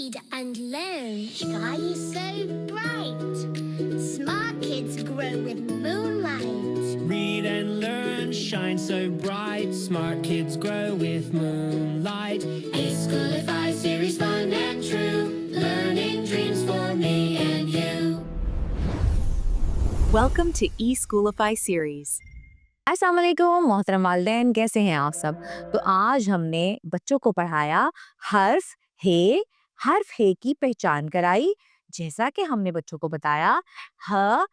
Read and learn, shine so bright. Smart kids grow with moonlight. Read and learn, shine so bright. Smart kids grow with moonlight. E-Schoolify series, fun and true. Learning dreams for me and you. Welcome to E-Schoolify series. अस्सलाम वालेकुम मोहतरम वालिदैन, कैसे हैं आप सब। तो आज हमने बच्चों को पढ़ाया हर्फ हे की पहचान कराई। जैसा कि हमने बच्चों को बताया ह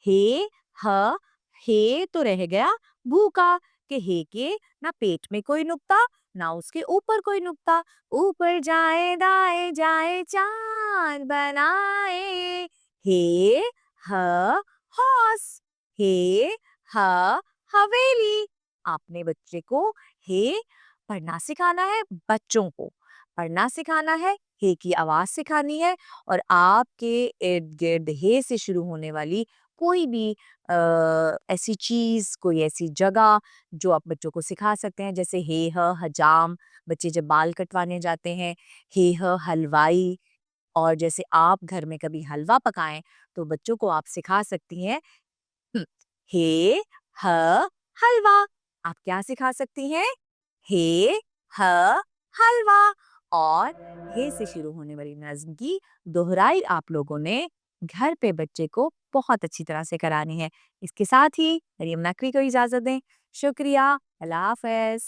हे ह हे तो रह गया भूखा कि हे के ना पेट में कोई नुक्ता ना उसके ऊपर कोई नुक्ता। ऊपर जाए दाए जाए चांद बनाए। हे ह हॉर्स, हे ह हवेली। आपने बच्चे को हे पढ़ना सिखाना है, बच्चों को पढ़ना सिखाना है, हे की आवाज सिखानी है। और आपके इर्द गिर्द हे से शुरू होने वाली कोई भी ऐसी चीज, कोई ऐसी जगह जो आप बच्चों को सिखा सकते हैं, जैसे हे ह हजाम, बच्चे जब बाल कटवाने जाते हैं। हे ह हलवाई, और जैसे आप घर में कभी हलवा पकाएं तो बच्चों को आप सिखा सकती हैं हे ह हलवा। आप क्या सिखा सकती हैं? हे ह हलवा। और हे से शुरू होने वाली नज्म की दोहराई आप लोगों ने घर पे बच्चे को बहुत अच्छी तरह से करानी है। इसके साथ ही मरियम नकवी को इजाजत दें। शुक्रिया। अल्लाह हाफ़िज़।